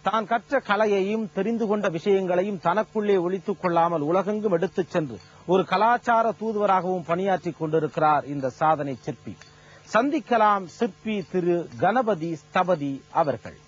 தான் கற்ற கலையையும் தெரிந்து கொண்ட விஷயங்களையும் தனக்குள்ளே ஒளித்துக் கொள்ளாமல் உலகெங்கும் எடுத்துச் சென்று ஒரு கலாச்சார தூதுவராகவும் பணியாற்றிக் கொண்டிருக்கிறார் இந்த சாதனை சிற்பி. சந்திக்கலாம் சிற்பி திரு கணபதி ஸ்தபதி அவர்கள்.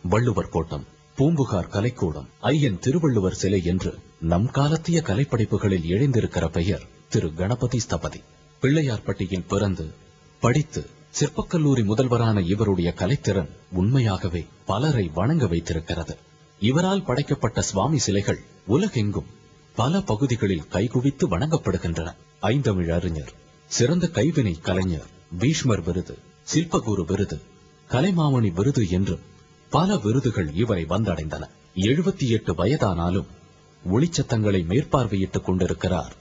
வள்ளுவர் கோட்டம், பூம்புகார் கலைக்கூடம், ஐயன் திருவள்ளுவர் சிலை என்று நம் காலத்திய கலைப்படைப்புகளில் எழுந்திருக்கிற பெயர் திரு கணபதி ஸ்தபதி. பிள்ளையார்பட்டியில் பிறந்து படித்து சிற்பக்கல்லூரி முதல்வரான இவருடைய கலைத்திறன் உண்மையாகவே பலரை வணங்க வைத்திருக்கிறது. இவரால் படைக்கப்பட்ட சுவாமி சிலைகள் உலகெங்கும் பல பகுதிகளில் கைகுவித்து வணங்கப்படுகின்றன. ஐந்தமிழ் அறிஞர், சிறந்த கைவினை கலைஞர், பீஷ்மர் விருது, சில்பகுரு விருது, கலைமாமணி விருது என்று பல விருதுகள் இவரை வந்தடைந்தன. 78 வயதானாலும் ஒளிச்சத்தங்களை மேற்பார்வையிட்டுக் கொண்டிருக்கிறார்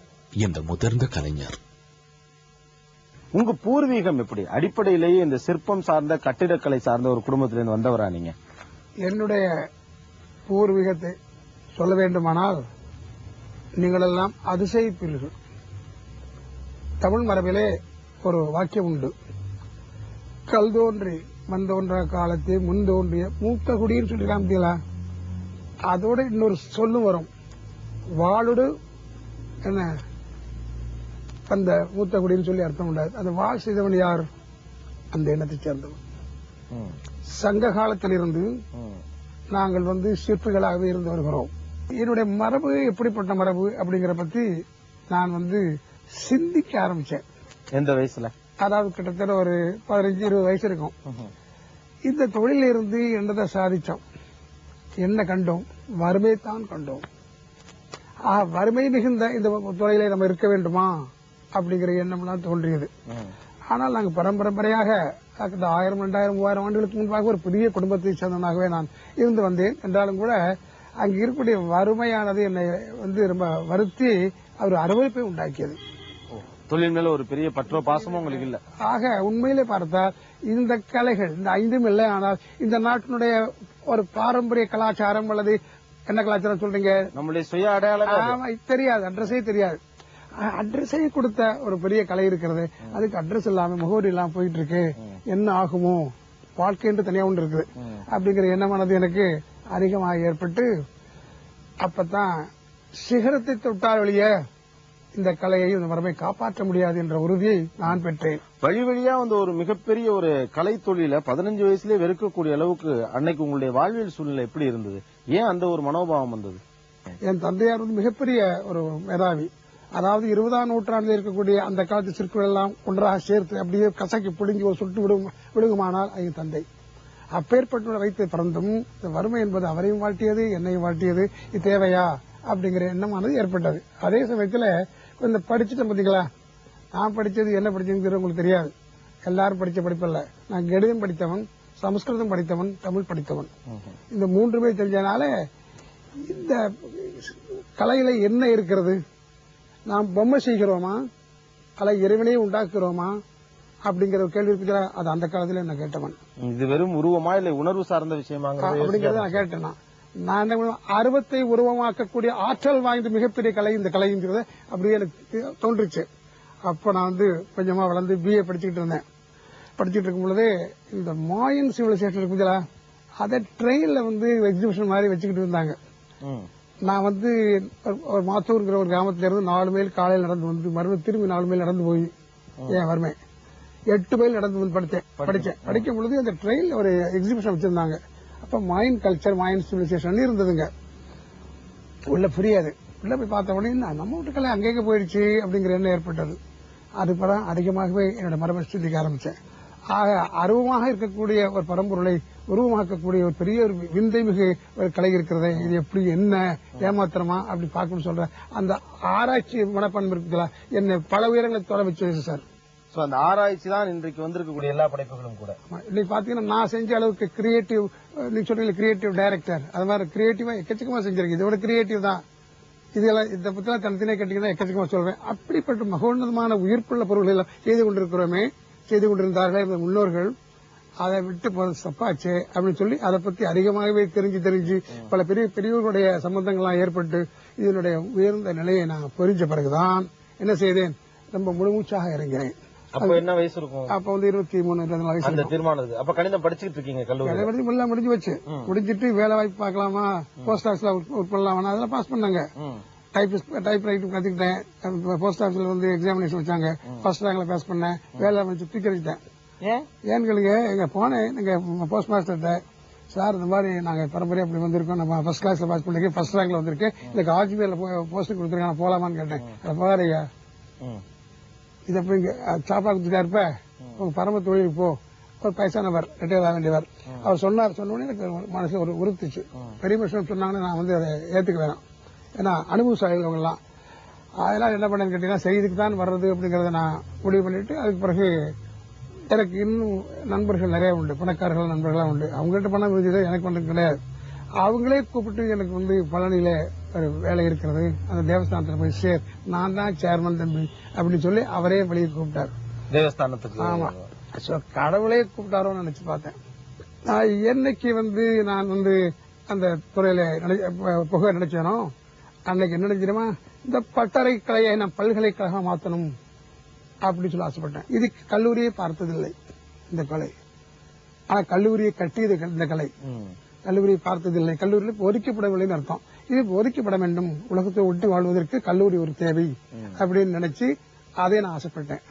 இந்த முதிர்ந்த கலைஞர். உங்க பூர்வீகம் எப்படி? அடிப்படையிலேயே இந்த சிற்பம் சார்ந்த கட்டிடக்கலை சார்ந்த ஒரு குடும்பத்திலிருந்து வந்தவரா நீங்க? என்னுடைய பூர்வீகத்தை சொல்ல வேண்டுமானால் நீங்களெல்லாம் அதிசயிப்பீர்கள். தமிழ் மரபிலே ஒரு வாக்கியம் உண்டு, கல் தோன்றி மண் தோன்ற காலத்தை முன் தோன்றிய மூத்த குடின்னு சொல்லி காமித்தீங்களா? அதோட இன்னொரு சொல்லும் வரும், வாளுடு என்ன அந்த மூத்த குடின்னு சொல்லி அர்த்தம் உண்டாது. அந்த வாழ் செய்தவன் யார்? அந்த எண்ணத்தை சேர்ந்தவன். சங்க காலத்திலிருந்து நாங்கள் சிற்பிகளாகவே இருந்து வருகிறோம். என்னுடைய மரபு எப்படிப்பட்ட மரபு அப்படிங்கிற பத்தி நான் சிந்திக்க ஆரம்பிச்சேன். எந்த வயசுல? அதாவது கிட்டத்தட்ட ஒரு 15-20 வயசு இருக்கும். இந்த தொழில இருந்து என்னதை சாதிச்சோம், என்ன கண்டோம்? வறுமை தான் கண்டோம். வறுமை மிகுந்த இந்த துறையில நம்ம இருக்க வேண்டுமா அப்படிங்கிற எண்ணம்லாம் தோன்றியது. ஆனால் நாங்க பரம்பரையாக 1000, 2000, 3000 ஆண்டுகளுக்கு முன்பாக ஒரு பெரிய குடும்பத்தை சேர்ந்தவனாகவே நான் இருந்து வந்தேன். என்றாலும் கூட அங்கு இருக்கக்கூடிய வறுமையானது என்னை ரொம்ப வருத்தி அவர் அருவருப்பை உண்டாக்கியது. தொழில் மேல ஒரு பெரிய பற்றோ பாசமும் உங்களுக்கு இல்ல? ஆக உண்மையிலே பார்த்தால் இந்த கலைகள் இந்த 5ம் இல்லை. ஆனால் இந்த நாட்டினுடைய ஒரு பாரம்பரிய கலாச்சாரம் அல்லது என்ன கலாச்சாரம் சொல்றீங்க, நம்மளுடைய சுய அடையாளம் தெரியாது, அட்ரஸே தெரியாது. அட்ரஸே கொடுத்த ஒரு பெரிய கலை இருக்கிறது. அதுக்கு அட்ரஸ் இல்லாம முகவரி இல்லாம போயிட்டு இருக்கு, என்ன ஆகுமோ, வாழ்க்கை என்று தனியா ஒன்று இருக்குது அப்படிங்கிற எண்ணமானது எனக்கு அதிகமாக ஏற்பட்டு, அப்பதான் சிகரத்தை தொட்டால் வழிய இந்த கலையை இந்த மரபை காப்பாற்ற முடியாது என்ற உறுதியை நான் பெற்றேன். வழி வழியா ஒரு மிகப்பெரிய ஒரு கலை தொழில 15 வயசுலேயே வெறுக்கக்கூடிய அளவுக்கு அன்னைக்கு உங்களுடைய வாழ்வியல் சூழ்நிலை எப்படி இருந்தது? ஏன் அந்த ஒரு மனோபாவம் வந்தது? என் தந்தையார் மிகப்பெரிய ஒரு மேதாவி. அதாவது 20ஆம் நூற்றாண்டில் இருக்கக்கூடிய அந்த காலத்து சிற்பிகள் எல்லாம் ஒன்றாக சேர்த்து அப்படியே கசக்கி பிடுங்கி ஒரு சுட்டு விடுங்குமானால் என் தந்தை. அப்பேற்பட்ட வைத்து பிறந்தும் இந்த வறுமை என்பது அவரையும் வாழ்த்தியது, என்னையும் வாழ்த்தியது. இது தேவையா அப்படிங்கிற எண்ணமானது ஏற்பட்டது. அதே சமயத்தில் கொஞ்சம் படிச்சுட்டேன் பாத்தீங்களா, நான் படிச்சது என்ன படிச்சதுன்னு உங்களுக்கு தெரியாது. எல்லாரும் படிச்ச படிப்பல்ல. நான் கணிதம் படித்தவன், சமஸ்கிருதம் படித்தவன், தமிழ் படித்தவன். இந்த 3மே தெரிஞ்சனால இந்த கலையில என்ன இருக்கிறது, நாம் பொம்மை செய்கிறோமா அல்ல இறைவனையே உண்டாக்குறோமா அப்படிங்கிற ஒரு கேள்வி இருக்கிற, அது அந்த காலத்துல என்ன கேட்டவன். இது வெறும் உருவமா இல்ல உணர்வு சார்ந்த விஷயமா அப்படிங்கறத நான் கேட்டேன். நான் அருவத்தை உருவமாக்கக்கூடிய ஆற்றல் வாய்ந்த மிகப்பெரிய கலை இந்த கலைங்கிறது அப்படியே எனக்கு தோன்றுச்சு. அப்ப நான் கொஞ்சமா வளர்ந்து BA படிச்சுக்கிட்டு இருந்தேன். படிச்சுட்டு இருக்கும் பொழுதே இந்த மாயன் சிவிலைசேஷன் இருக்குங்களா, அதை ட்ரெயின்ல எக்ஸிபிஷன் மாதிரி வச்சுக்கிட்டு இருந்தாங்க. நான் ஒரு மாத்தூர்ங்கிற ஒரு கிராமத்துல இருந்து 4 மைல் காலையில் நடந்து மறுபடியும் திரும்பி 4 மைல் நடந்து போய் ஏன் வருமே 8 மைல் நடந்து படிச்சேன். படிக்கும் பொழுது அந்த ட்ரெயின்ல ஒரு எக்ஸிபிஷன் வச்சிருந்தாங்க. அப்ப மாயன் கல்ச்சர், மாயன் சிவிலைசேஷன் இருந்ததுங்க. உள்ள புரியாது. உள்ள போய் பார்த்த உடனே நம்ம வீட்டுக்கெல்லாம் அங்கேயே போயிடுச்சு அப்படிங்கிற எண்ணம் ஏற்பட்டது. அதுக்கப்புறம் அதிகமாகவே என்னோட மரபை சிந்திக்க ஆரம்பிச்சேன். ஆக அருவமாக இருக்கக்கூடிய ஒரு பரம்பொருளை உருவமாக்கக்கூடிய ஒரு பெரிய ஒரு விந்தை மிகு ஒரு கலை இருக்கிறது. இது எப்படி, என்ன ஏமாத்திரமா அப்படி பார்க்கணும்னு சொல்ற அந்த ஆராய்ச்சி மனப்பான்மை இருக்குங்களா, என்னை பல உயரங்களை தொட வச்சு சார். அந்த ஆராய்ச்சி தான் இன்றைக்கு வந்திருக்கக்கூடிய எல்லா படைப்புகளும் கூட. இன்னைக்கு பாத்தீங்கன்னா நான் செஞ்ச அளவுக்கு கிரியேட்டிவ், நீங்க சொல்றீங்க கிரியேட்டிவ் டைரக்டர், அது மாதிரி கிரியேட்டிவா எக்கச்சக்கமா செஞ்சிருக்கு. இதோட கிரியேட்டிவ் தான் இதெல்லாம். இதை பத்தி தனித்தனியா கேட்டீங்கன்னா எக்கச்சக்கமா சொல்வேன். அப்படிப்பட்ட மகோன்னதமான உயிர்ப்புள்ள பொருள்கள் எல்லாம் செய்து கொண்டிருக்கிறோமே, செய்து கொண்டிருந்தார்களே முன்னோர்கள், அதை விட்டு போறது தப்பாச்சு அப்படின்னு சொல்லி அதை பத்தி அதிகமாகவே தெரிஞ்சு பல பெரியவர்களுடைய சம்பந்தங்கள்லாம் ஏற்பட்டு இதனுடைய உயர்ந்த நிலையை நான் புரிஞ்ச பிறகுதான் என்ன செய்தேன், ரொம்ப முழுமூச்சாக இறங்கினேன். அப்ப என்ன வயசு இருக்கும்? அப்ப வந்து 23 வயசு. அந்த தீர்மானம். அப்ப கணிதம் படிச்சுட்டு இருக்கீங்க கல்லூரி? முடிஞ்சு வச்சு முடிஞ்சிட்டு வேலை வாய்ப்பு பார்க்கலாமா, போஸ்ட் ஆபீஸ்ல ஒர்க் பண்ணலாமா, அதெல்லாம் பாஸ் பண்ணாங்க. டைப் ரைட்டிங் கத்துக்கிட்டேன். போஸ்ட் ஆபீஸ்ல வந்து எக்ஸாமினேஷன் வச்சாங்க, ஃபர்ஸ்ட் ரேங்க்ல பாஸ் பண்ணேன். வேலை வச்சு தூக்கி வச்சுட்டேன். ஏன்னு கேளுங்க, எங்க போனேன் எங்க போஸ்ட் மாஸ்டர்கிட்ட, சார் இந்த மாதிரி நாங்க பரம்பரையா அப்படி வந்திருக்கோம், நம்ம ஃபர்ஸ்ட் கிளாஸ்ல பாஸ் பண்ணிருக்கேன், ஃபர்ஸ்ட் ரேங்க்ல வந்திருக்கேன், எனக்கு ஆர்ஜிபிஎல் போஸ்ட் கொடுத்துருக்கேன், போலாமான்னு கேட்டேன். பாருங்க இதை போய் சாப்பா குத்துட்டா இருப்ப, உங்க பரம தொழிலுக்கு போ, ஒரு வயசானவர் ரிட்டையர் ஆக வேண்டியவர். அவர் சொன்னோடனே எனக்கு மனசுல ஒரு உறுத்துச்சு. பெரிய மனுஷன் சொன்னாங்கன்னு நான் வந்து அதை ஏத்துக்க வேணாம், ஏன்னா அனுபவசாலிகள் அவங்க எல்லாம். அதெல்லாம் என்ன பண்ணேன்னு கேட்டீங்கன்னா, செய்திக்கு தான் வர்றது அப்படிங்கறத நான் முடிவு பண்ணிட்டு, அதுக்கு பிறகு எனக்கு இன்னும் நண்பர்கள் நிறைய உண்டு, பணக்காரர்கள் நண்பர்களா உண்டு. அவங்கள்ட்ட பணம் இருந்தது, எனக்கு பணம் கிடையாது. அவங்களே கூப்பிட்டு எனக்கு வந்து பழனியில ஒரு வேலை இருக்கிறது, அந்த தேவஸ்தானத்துல போய் சேர், நான் தான் சேர்மன் தம்பி அப்படின்னு சொல்லி அவரே வெளியே கூப்பிட்டாரு தேவஸ்தானத்துக்கு. ஆமா, கடவுளே கூப்பிட்டாரோன்னு நினைச்சு பார்த்தேன். என்னைக்கு வந்து நான் வந்து அந்த துறையில புகை நினைச்சேனோ, அன்னைக்கு என்ன நினைச்சிருமா, இந்த பட்டறைக்கலையை நான் பல்கலைக்கழகம் மாத்தணும் அப்படின்னு சொல்லி ஆசைப்பட்டேன். இது கல்லூரியை பார்த்ததில்லை இந்த கலை, ஆனா கல்லூரியை கட்டியது இந்த கலை. கல்லூரியை பார்த்ததில்லை, கல்லூரியில் ஒதுக்கப்படவில்லைன்னு அர்த்தம். இது ஒதுக்கப்பட வேண்டும், உலகத்தை ஒட்டி வாழ்வதற்கு கல்லூரி ஒரு தேவை அப்படின்னு நினைச்சு அதே நான் ஆசைப்பட்டேன்.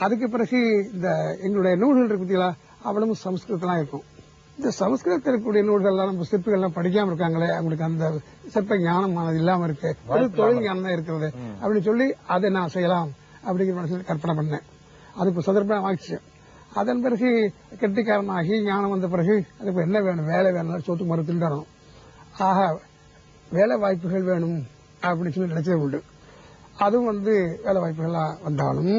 அதுக்கு பிறகு இந்த எங்களுடைய நூல்கள் இருக்கு பார்த்தீங்களா, அவ்வளவு சமஸ்கிருதம் இருக்கும். இந்த சமஸ்கிருதத்தில் இருக்கக்கூடிய நூல்கள் எல்லாம் நம்ம சிற்பிகள் எல்லாம் படிக்காம இருக்காங்களே, அவங்களுக்கு அந்த சிற்ப ஞானமானது இல்லாம இருக்கு, ஒரு தொழில் ஞானம் தான் இருக்கிறது அப்படின்னு சொல்லி அதை நான் செய்யலாம் அப்படிங்கிற மனசில் கற்பனை பண்ணேன். அது இப்போ சந்தர்ப்பம் ஆச்சு. அதன் பிறகு கெட்டிக்காரனாகி ஞானம் வந்த பிறகு அதுக்கு என்ன வேணும், வேலை வேணும், சொத்து மறுத்துட்டு வரணும். ஆக வேலை வாய்ப்புகள் வேணும் அப்படின்னு சொல்லி நினைச்சது உண்டு. அதுவும் வந்து வேலை வாய்ப்புகளா வந்தாலும்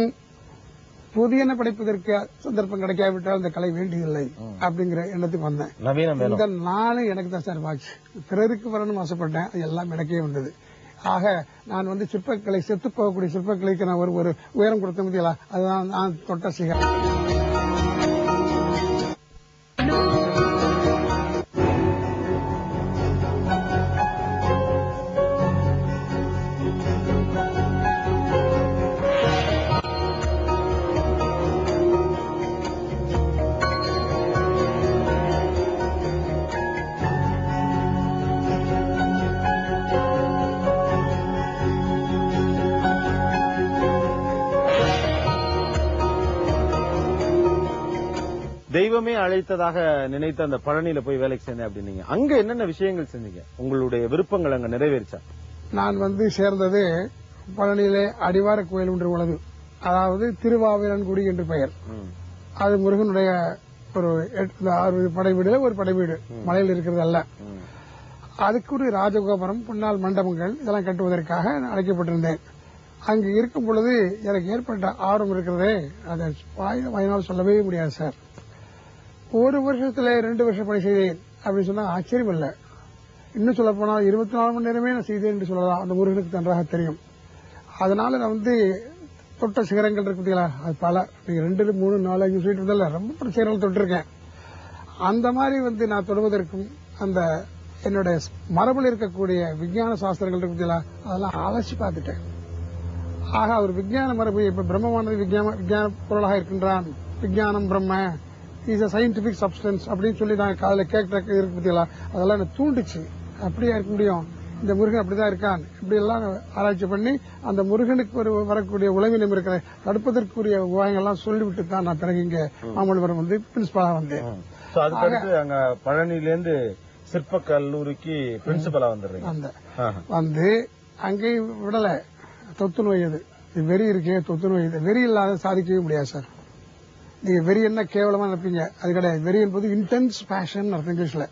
புதியன படைப்பதற்கு சந்தர்ப்பம் கிடைக்காவிட்டால் இந்த கலை வேண்டியதில்லை அப்படிங்கிற எண்ணத்துக்கு வந்தேன். இந்த நாளும் எனக்கு தான் சார் வாட்சி, பிறருக்கு வரணும்னு ஆசைப்பட்டேன், அது எல்லாம் எனக்கே வந்தது. ஆக நான் வந்து சிற்பக்கலை, செத்து போகக்கூடிய சிற்பக்கலைக்கு நான் ஒரு உயரம் கொடுத்த முடியல, அதுதான் நான் தொட்ட சிகரம். தெய்வமே அழைத்ததாக நினைத்த அந்த பழனியில போய் வேலைக்கு சேர்ந்தேன் அப்படின்னீங்க. அங்க என்னென்ன விஷயங்கள் செஞ்சீங்க? உங்களுடைய விருப்பங்கள் அங்க நிறைவேறிச்சா? நான் வந்து சேர்ந்தது பழனியிலே அடிவார கோயில் ஒன்று உள்ளது, அதாவது திருவாவிரன்குடி என்று பெயர். அது முருகனுடைய ஒரு 6 படைவீடுல ஒரு படைவீடு, மலையில் இருக்கிறது அல்ல. அதுக்கு ஒரு ராஜகோபுரம், பொன்னால் மண்டபங்கள் இதெல்லாம் கட்டுவதற்காக அழைக்கப்பட்டிருந்தேன். அங்கு இருக்கும் பொழுது எனக்கு ஏற்பட்ட ஆர்வம் இருக்கிறதே, அதை வாயினால் சொல்லவே முடியாது சார். ஒரு வருஷத்துல 2 வருஷம் பணி செய்தேன் அப்படின்னு சொன்னா ஆச்சரியம் இல்லை. இன்னும் சொல்ல போனால் 24 மணி நேரமே நான் செய்தேன் என்று சொல்லலாம், அந்த முருகனுக்கு நன்றாக தெரியும். அதனால நான் வந்து தொட்ட சிகரங்கள் இருக்குங்களா, அது பல, 2, 3, 4, 5 சொல்லிட்டு இருந்தால ரொம்ப சிகரங்கள் தொட்டிருக்கேன். அந்த மாதிரி வந்து நான் தொடுவதற்கும் அந்த என்னுடைய மரபில் இருக்கக்கூடிய விஞ்ஞான சாஸ்திரங்கள் இருக்குங்களா, அதெல்லாம் அலசி பார்த்துட்டேன். ஆக ஒரு விஞ்ஞான மரபு, இப்ப பிரம்மமானது விஞ்ஞான பொருளாக இருக்கின்றான், விஞ்ஞானம் பிரம்ம இஸ் அ சயின்டிபிக் சப்ஸ்டன்ஸ் அப்படின்னு சொல்லி நான் காலையில கேட்க இருக்கு பத்தியா, அதெல்லாம் எனக்கு தூண்டுச்சு. அப்படியா இருக்க முடியும், இந்த முருகன் அப்படிதான் இருக்கான், இப்படி எல்லாம் ஆராய்ச்சி பண்ணி அந்த முருகனுக்கு வரக்கூடிய உளவினம் இருக்கிற தடுப்பதற்குரிய உபாயங்கள்லாம் சொல்லிவிட்டு தான் நான் பிறகு இங்க மாமல்லபுரம் வந்து பிரின்சிபலா வந்தேன். அதுக்கடுத்து அங்க பழனியிலேருந்து சிற்ப கல்லூரிக்கு பிரின்சிபலா வந்து அங்கேயும் விடல, தொத்து நோய் அது வெறி இருக்கே, தொத்து நோய் இது வெறி இல்லாத சாதிக்கவே முடியாது சார். நீங்க வெறி என்ன கேவலமா நினைப்பீங்க, அது கிடையாது. வெறி என்பது இன்டென்ஸ் பேஷன் இங்கிலீஷ்ல.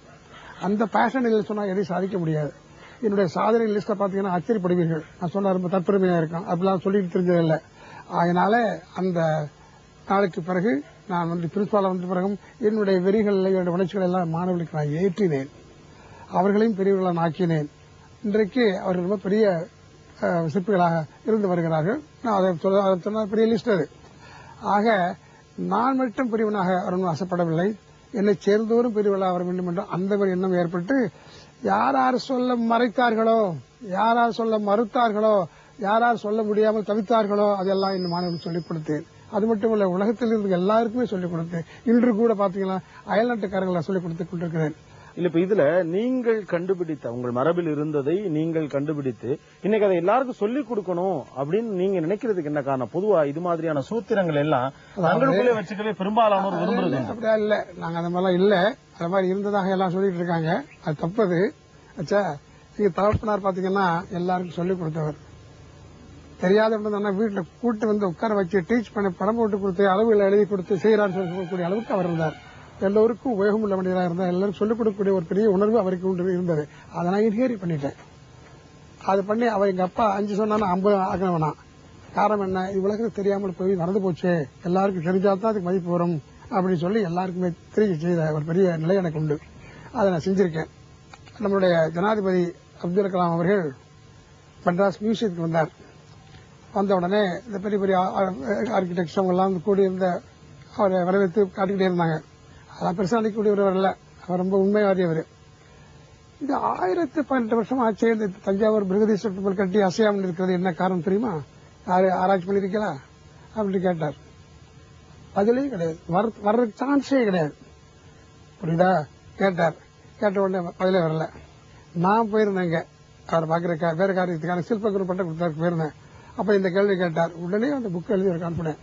அந்த பேஷன் இல்லை சொன்னா எதையும் சாதிக்க முடியாது. என்னுடைய சாதனை லிஸ்ட்ல பாத்தீங்கன்னா ஆச்சரியப்படுவீர்கள். நான் சொன்ன ரொம்ப தற்பெருமையா இருக்கும், அப்படிலாம் சொல்லிட்டு தெரிஞ்சதில்லை. அதனால அந்த நாளுக்கு பிறகு நான் வந்து பிரின்சிபால் வந்த பிறகும் என்னுடைய வெறிகளை என்னுடைய உணர்ச்சிகளை எல்லாம் மாணவர்களுக்கு நான் ஏற்றினேன். அவர்களையும் பெரியவர்களாக ஆக்கினேன். இன்றைக்கு அவர்கள் ரொம்ப பெரிய சிற்பிகளாக இருந்து வருகிறார்கள். நான் அதை சொன்ன பெரிய லிஸ்ட் அது. ஆக நான் மட்டும் பெரியவனாக வரணும் ஆசைப்படவில்லை. என்னை சேர்ந்தோரும் பெரியவர்களாக வர வேண்டும் என்ற அந்த ஒரு எண்ணம் ஏற்பட்டு யார் சொல்ல மறைத்தார்களோ, யார் சொல்ல மறுத்தார்களோ, யார் சொல்ல முடியாமல் தவித்தார்களோ அதெல்லாம் இந்த மாணவர்களுக்கு சொல்லிக் கொடுத்தேன். அது மட்டுமல்ல, உலகத்தில் இருந்து எல்லாருக்குமே சொல்லிக் கொடுத்தேன். இன்று கூட பாத்தீங்கன்னா அயல்நாட்டுக்காரர்களை சொல்லிக் கொடுத்துக் கொண்டிருக்கிறேன். இல்ல இப்ப இதுல நீங்கள் கண்டுபிடித்த உங்கள் மரபில் இருந்ததை நீங்கள் கண்டுபிடித்து இன்னைக்கு அதை எல்லாருக்கும் சொல்லிக் கொடுக்கணும் அப்படின்னு நீங்க நினைக்கிறதுக்கு என்ன காரணம்? பொதுவா இது மாதிரியான சூத்திரங்கள் எல்லாம் தங்களுக்குள்ளே வச்சுக்கவே பெரும்பாலானோர் விரும்புறது அப்படியா இல்ல. நாங்க அந்த மாதிரிலாம் இல்ல. அது மாதிரி இருந்ததாக எல்லாம் சொல்லிட்டு இருக்காங்க. அது தப்பது. அச்சா, நீங்க தகப்பனார் பாத்தீங்கன்னா எல்லாருக்கும் சொல்லிக் கொடுத்தவர். தெரியாத வீட்டுல கூட்டு வந்து உட்கார வச்சு டீச் பண்ணி படம் போட்டு கொடுத்து அளவுகளை எழுதி கொடுத்து செய்யறான்னு சொல்லக்கூடிய அளவுக்கு அவர் இருந்தார். எல்லோருக்கும் உபயோகமுள்ள மனிதராக இருந்தார். எல்லாரும் சொல்லிக் கொடுக்கக்கூடிய ஒரு பெரிய உணர்வு அவருக்கு இருந்தது. அதை நான் இன்ஹியரி பண்ணிட்டேன். அது பண்ணி அவர் எங்க அப்பா 5 சொன்னா 50 ஆக வேணாம். காரணம் என்ன, இது உலகத்துக்கு தெரியாமல் போய் மறந்து போச்சு, எல்லாருக்கும் தெரிஞ்சால்தான் அதுக்கு மதிப்பு வரும் அப்படின்னு சொல்லி எல்லாருக்குமே தெரிய செய்த ஒரு பெரிய நிலை எனக்கு உண்டு. அதை நான் செஞ்சிருக்கேன். நம்மளுடைய ஜனாதிபதி அப்துல் கலாம் அவர்கள் மெட்ராஸ் மியூசியத்துக்கு வந்தார். வந்த உடனே இந்த பெரிய பெரிய ஆர்கிடெக்ட்ஸ் அவங்க எல்லாம் கூடியிருந்த அவரை வரவேற்று காட்டிக்கிட்டே இருந்தாங்க. அதான் பெருசா அளிக்கக்கூடியவர் அல்ல, அவர் ரொம்ப உண்மையாதியவர். இது 1018 வருஷம் ஆச்சு. இந்த தஞ்சாவூர் பிருகதீஸ்வரர் டெம்பிள் கட்டி அசையாமல் இருக்கிறது என்ன காரணம் தெரியுமா? யாரு ஆராய்ச்சி பண்ணிருக்கீங்களா அப்படின்னு கேட்டார். பதிலே கிடையாது, வர்ற சான்ஸே கிடையாது. புரியுதா? கேட்டார். கேட்ட உடனே பதிலே வரல. நான் போயிருந்தேங்க அவர் பாக்குற வேற காரியத்துக்கான சில்ப குரு பட்டம் கொடுத்தாரு போயிருந்தேன். அப்ப இந்த கேள்வி கேட்டார். உடனே அந்த புக் எழுதி ஒரு அனுப்பினேன்.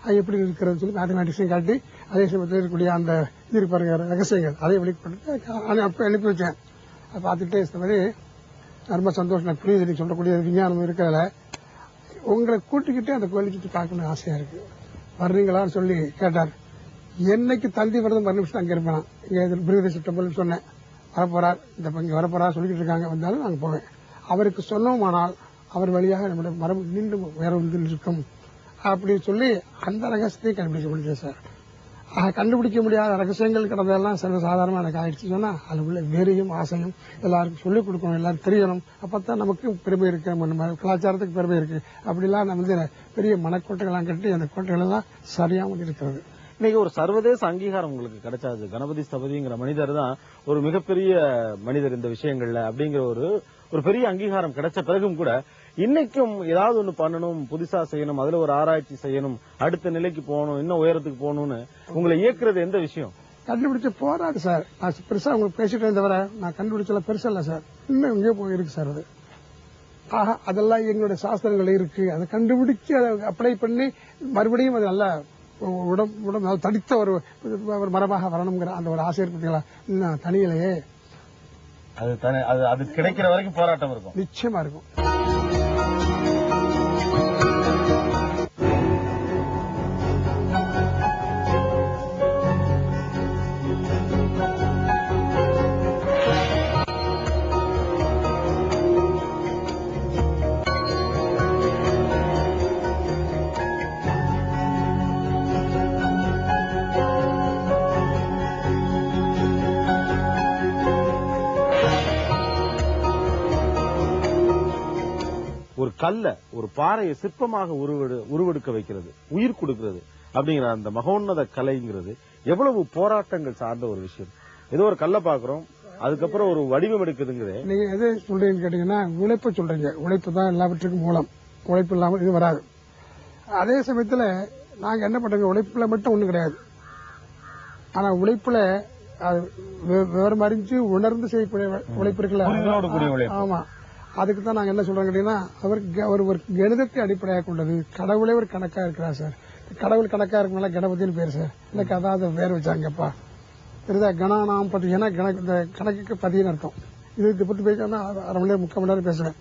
அது எப்படி இருக்கிறது சொல்லி மேத்தமேட்டிக்ஸையும் காட்டி அதே சமயத்தில் இருக்கக்கூடிய அந்த இது பாருங்க ரகசியங்கள் அதை வெளிப்படுத்த அனுப்பி வச்சேன். அதை பார்த்துட்டே இந்த மாதிரி ரொம்ப சந்தோஷம். நான் புரியுது நீங்க சொல்லக்கூடிய விஞ்ஞானம் இருக்கிறதுல. உங்களை கூட்டிக்கிட்டே அந்த கோயிலுக்கு சுற்றி பார்க்கணும்னு ஆசையா இருக்கு, வர்றீங்களான்னு சொல்லி கேட்டார். என்னைக்கு தந்தி வரதும் 10 நிமிஷம் அங்க இருப்பேன். இங்க பிருகதீஸ்வரர் டெம்பிள் சொன்னேன். வரப்போறார், இந்த இங்க வரப்போறார் சொல்லிட்டு இருக்காங்க. வந்தாலும் நாங்க போவேன். அவருக்கு சொன்னோமானால் அவர் வழியாக நம்முடைய மரபு மீண்டும் வேற ஒன்று இருக்கும் அப்படின்னு சொல்லி அந்த ரகசியத்தையும் கண்டுபிடிக்க முடியும் சார். கண்டுபிடிக்க முடியாத ரகசியங்கள் கிடந்ததெல்லாம் சர்வசாதாரணமா எனக்கு ஆயிடுச்சு சொன்னா அது உள்ள வேறையும் ஆசையும் எல்லாருக்கும் சொல்லிக் கொடுக்கணும், எல்லாரும் தெரியணும். அப்பதான் நமக்கு பெருமை இருக்கு, நம்ம கலாச்சாரத்துக்கு பெருமை இருக்கு. அப்படிலாம் நம்ம வந்து பெரிய மனக்கோட்டைகள்லாம் கட்டி அந்த கோட்டைகள் எல்லாம் சரியாமல் இருக்கிறது. இன்னைக்கு ஒரு சர்வதேச அங்கீகாரம் உங்களுக்கு கிடைச்சாது. கணபதி ஸ்தபதிங்கிற மனிதர் தான் ஒரு மிகப்பெரிய மனிதர் இந்த விஷயங்கள்ல அப்படிங்கிற ஒரு பெரிய அங்கீகாரம் கிடைச்ச பிறகும் கூட இன்னைக்கும் ஏதாவது ஒண்ணு பண்ணணும், புதுசா செய்யணும், அதுல ஒரு ஆராய்ச்சி செய்யணும், அடுத்த நிலைக்கு போகணும், இன்னும் உயரத்துக்கு போகணும்னு உங்களை இயக்குறது எந்த விஷயம்? கண்டுபிடிச்ச போராடு சார். நான் பெருசா உங்களுக்கு பேசிட்டே தவிர நான் கண்டுபிடிச்சல பெருசா இல்ல சார். இன்னும் எங்கேயோ போயிருக்கு சார். அது அதெல்லாம் எங்களுடைய சாஸ்திரங்கள் இருக்கு. அதை கண்டுபிடிச்சு அதை அப்ளை பண்ணி மறுபடியும் அது நல்லா உடம்பு தடித்த ஒரு மரபாக வரணுங்கிற அந்த ஒரு ஆசை இருக்கு. இன்னும் தனியிலேயே அது கிடைக்கிற வரைக்கும் போராட்டம் இருக்கும், நிச்சயமா இருக்கும். ஒரு கல்ல ஒரு பாறையை சிற்பமாக உருவெடுக்க வைக்கிறது, உயிர் கொடுக்கிறது அப்படிங்கிற அந்த மகோன்னத கலைங்கிறது எவ்வளவு போராட்டங்கள் சார்ந்த ஒரு விஷயம். ஏதோ ஒரு கல்ல பாக்குறோம், அதுக்கப்புறம் ஒரு வடிவம் எடுக்குதுங்கிறது. நீங்க எது சொல்றீங்கன்னு கேட்டீங்கன்னா உழைப்பு சொல்றீங்க. உழைப்பு தான் எல்லாவற்றுக்கும் மூலம். உழைப்பு இல்லாமல் இது வராது. அதே சமயத்துல நாங்க என்ன பண்றோங்க, உழைப்புல மட்டும் ஒண்ணு கிடையாது. ஆனா உழைப்புல விவரம் அறிஞ்சு உணர்ந்து செய்யக்கூடிய உழைப்பு இருக்குல்ல, ஆமா, அதுக்கு தான் நாங்க என்ன சொல்றோம் கேட்டீங்கன்னா அவர் ஒரு கணிதத்தை அடிப்படையாக கொண்டது. கடவுளே ஒரு கணக்கா இருக்கிறார் சார். கடவுள் கணக்கா இருக்கனால கணபதினு பேர் சார். எனக்கு அதாவது பேர் வச்சாங்கப்பா. தெரியுதா? கணானாம் பத்தினா இந்த கணக்குக்கு பதின்னு அர்த்தம். இது பத்தி பேசணும்னா 1/2 மணி நேரம் 3/4 மணி நேரம் பேசுவேன்.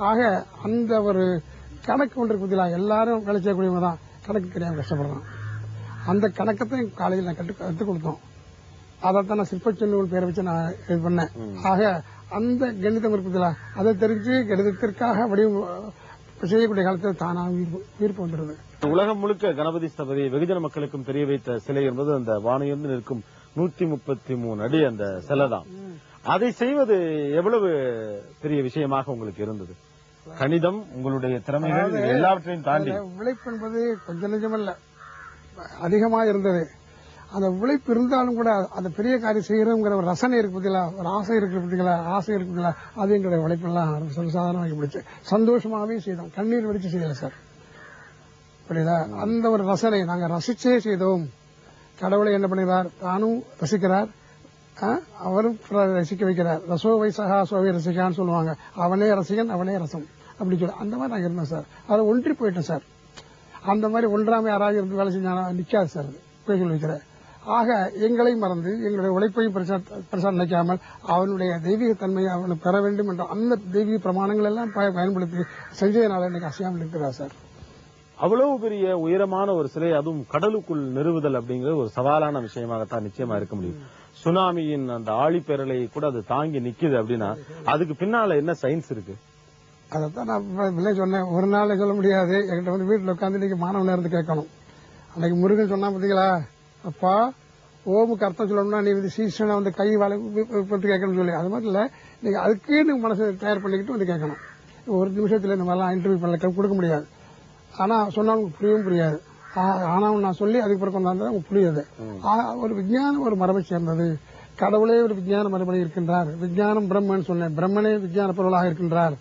ஆக அந்த ஒரு கணக்கு ஒன்று பத்திலா எல்லாரும் வேலை செய்யக்கூடியவங்க தான் கணக்கு தெரியாம கஷ்டப்படுறான். அந்த கணக்கத்தையும் காலையில் நான் கற்றுக் கொடுத்தோம். அதைத்தான் நான் சிற்பச்சென்னூர் பேரை வச்சு நான் இது பண்ணேன். ஆக அந்த கணிதம் இருப்பதில்ல அதை தெரிஞ்சு கணிதத்திற்காக செய்யக்கூடிய காலத்தில் தானாக உயிர்ப்பு வந்துடுது. உலகம் முழுக்க கணபதி ஸ்தபதி வெகுஜன மக்களுக்கும் தெரிய வைத்த சிலை என்பது அந்த வானையுந்து நிற்கும் 133 அடி அந்த சிலை தான். அதை செய்வது எவ்வளவு பெரிய விஷயமாக உங்களுக்கு இருந்தது? கணிதம், உங்களுடைய திறமைகள் எல்லாவற்றையும் தாண்டி உழைப்பு என்பது கொஞ்சம் நிஜமல்ல, அதிகமா இருந்தது. அந்த உழைப்பு இருந்தாலும் கூட அந்த பெரிய காரியம் செய்யறோங்கிற ஒரு ரசனை இருக்கு பார்த்தீங்களா, ஒரு ஆசை இருக்கு பார்த்தீங்களா, ஆசை இருக்கு பார்த்தீங்களா, அது எங்களுடைய உழைப்பெல்லாம் சாதாரணமாக பிடிச்சு சந்தோஷமாவே செய்தோம். கண்ணீர் வடிச்சு செய்யல சார், புரியுதா? அந்த ஒரு ரசனை நாங்க ரசிச்சே செய்தோம். கடவுளை என்ன பண்ணுகிறார், தானும் ரசிக்கிறார், அவரும் ரசிக்க வைக்கிறார். ரசோவை சகா சோவை ரசிக்கான்னு சொல்லுவாங்க. அவனே ரசிகன் அவனே ரசம் அப்படி சொல்ல அந்த மாதிரி நாங்க இருந்தோம் சார். அதை ஒன்றி போயிட்டோம் சார். அந்த மாதிரி ஒன்றாம யாராவது இருந்து வேலை செஞ்சா நிக்காது சார், போய் சொல்லி வைக்கிறேன். ஆக எங்களையும் மறந்து எங்களுடைய உழைப்பையும் பெருசா நினைக்காமல் அவனுடைய தெய்வீக தன்மையை அவனுக்கு பெற வேண்டும் என்ற அந்த தெய்வீக பிரமாணங்கள் எல்லாம் பயன்படுத்தி செஞ்சதுனால இன்னைக்கு அசையாமல் இருக்கிறார் சார். அவ்வளவு பெரிய உயரமான ஒரு சிலை, அதுவும் கடலுக்குள் நிறுவுதல் அப்படிங்கிறது ஒரு சவாலான விஷயமாகத்தான் நிச்சயமா இருக்க முடியும். சுனாமியின் அந்த ஆழிப்பேரலை கூட அது தாங்கி நிக்குது அப்படின்னா அதுக்கு பின்னால என்ன சயின்ஸ் இருக்கு? அதைத்தான் நான் சொன்னேன். ஒரு நாள் சொல்ல முடியாது. என்கிட்ட வந்து வீட்டுல உட்காந்து நீங்க மாணவனா இருந்து கேட்கணும். அன்னைக்கு முருகன் சொன்னா பாத்தீங்களா, அப்பா ஓமுக்கு அர்த்தம் சொல்லணும்னா நீ வந்து சீசனை வந்து கை வளர்த்து கேட்கணும்னு சொல்லி, அது மாதிரி இல்ல, நீங்க அதுக்கே நீங்க மனசை தயார் பண்ணிக்கிட்டு வந்து கேட்கணும். ஒரு நிமிஷத்துல இந்த மாதிரிலாம் இன்டர்வியூ பண்ண கொடுக்க முடியாது. ஆனா சொன்னாலும் புரியவும் புரியாது. ஆனா நான் சொல்லி அதுக்கு பிறகு கொண்டாந்து உங்களுக்கு புரியுது. ஒரு விஞ்ஞானம் ஒரு மரபை சேர்ந்தது. கடவுளே ஒரு விஞ்ஞான மரபணி இருக்கின்றார். விஞ்ஞானம் பிரம்மன் சொன்னேன், பிரம்மனே விஞ்ஞான பொருளாக இருக்கின்றார்.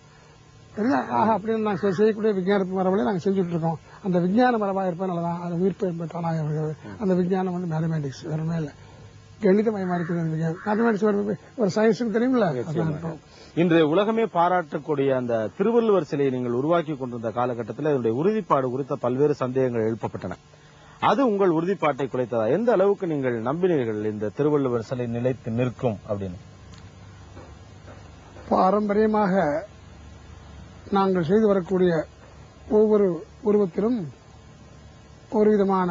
அப்படின்னு நாங்கள் செய்யக்கூடிய விஞ்ஞான மரபை நாங்கள் செஞ்சுட்டு இருக்கோம். அந்த விஞ்ஞான மரபாக இருப்பதுனாலதான் அது உயிர்ப்பு தானாக இருக்கிறது. அந்த விஞ்ஞானம் வந்து மேத்தமேட்டிக்ஸ் வேற மேல கணிதமயமா இருக்குது. மேத்தமேட்டிக்ஸ் ஒரு சயின்ஸுக்கு தெரியுமில்ல. இன்று உலகமே பாராட்டக்கூடிய அந்த திருவள்ளுவர் சிலையை நீங்கள் உருவாக்கி கொண்டிருந்த காலகட்டத்தில் இதனுடைய உறுதிப்பாடு குறித்த பல்வேறு சந்தேகங்கள் எழுப்பப்பட்டன. அது உங்கள் உறுதிப்பாட்டை குலைத்ததா? எந்த அளவுக்கு நீங்கள் நம்பினீர்கள் இந்த திருவள்ளுவர் சிலை நிலைத்து நிற்கும் அப்படின்னு? பாரம்பரியமாக நாங்கள் செய்து வரக்கூடிய ஒவ்வொரு உருவத்திலும் ஒரு விதமான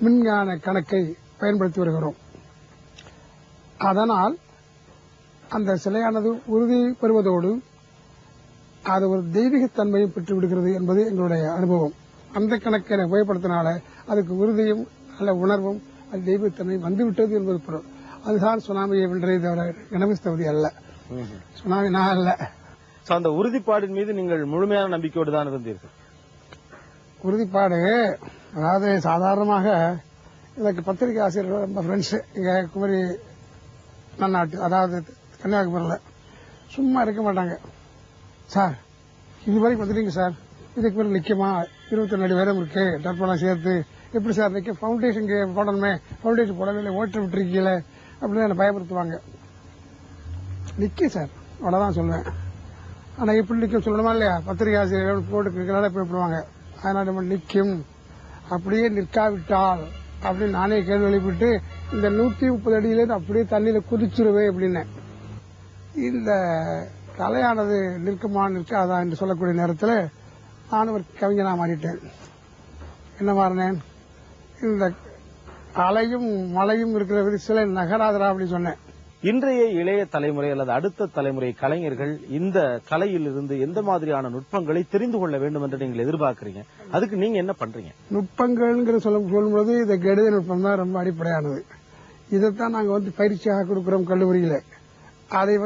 விஞ்ஞான கணக்கை பயன்படுத்தி வருகிறோம். அதனால் அந்த சிலையானது உறுதி பெறுவதோடு அது ஒரு தெய்வீகத்தன்மையை பெற்று விடுகிறது என்பது எங்களுடைய அனுபவம். அந்த கணக்கை உபயோகப்படுத்தினால அதுக்கு உறுதியும் அல்ல உணர்வும் அது தெய்வத்தன்மை வந்துவிட்டது என்பது பொருள். அதுதான் சுனாமியை வென்றது தவிர கணபதி அல்ல, சுனாமி நான் அல்ல. அந்த உறுதிப்பாடின் மீது நீங்கள் முழுமையான நம்பிக்கையோடு தான் இருந்தீர்கள்? உறுதிப்பாடு அதாவது சாதாரணமாக எனக்கு பத்திரிகை ஆசிரியர்கள் ரொம்ப ஃப்ரெண்ட்ஸ் இங்க குமரி நன்னாட்டு, அதாவது கன்னியாகுமரியில் சும்மா இருக்க மாட்டாங்க. சார் இது வரைக்கும் வந்துட்டீங்க சார், இதுக்கு மேலே நிற்குமா, 21 அடி வேரம் இருக்கு, டர்பெல்லாம் சேர்த்து எப்படி சார் நிற்க, ஃபவுண்டேஷன் போடணுமே, ஃபவுண்டேஷன் போடவே ஓட்ட விட்டுருக்கீங்களே அப்படின்னு என்னை பயப்படுத்துவாங்க. நிற்க சார் அவ்வளோதான் சொல்லுவேன். ஆனா எப்படி நிற்கும் சொல்லணுமா இல்லையா, பத்திரிகை ஆசிரியர்கள் போட்டு பயப்படுவாங்க. அதனால நம்ம நிற்கும். அப்படியே நிற்காவிட்டால் அப்படின்னு நானே கேள்வி எழுப்பிட்டு இந்த 130 அடியிலேருந்து அப்படியே தண்ணியில குதிச்சிருவே அப்படின்னு. இந்த கலையானது நிற்குமா நிற்காதா என்று சொல்லக்கூடிய நேரத்தில் நானும் ஒரு கவிஞனா மாறிட்டேன். என்ன மாறினேன், இந்த அலையும் மலையும் இருக்கிற சில நகராதரா அப்படின்னு சொன்னேன். இன்றைய இளைய தலைமுறை அல்லது அடுத்த தலைமுறை கலைஞர்கள் இந்த கலையில் இருந்து எந்த மாதிரியான நுட்பங்களை தெரிந்து கொள்ள வேண்டும் என்று நீங்கள் எதிர்பார்க்கிறீங்க? அதுக்கு நீங்க என்ன பண்றீங்க? நுட்பங்கள் சொல்லும்போது இந்த கணித நுட்பம் தான் ரொம்ப அடிப்படையானது. இதைத்தான் நாங்க வந்து பயிற்சியாக கொடுக்கிறோம் கல்லூரியில. அதை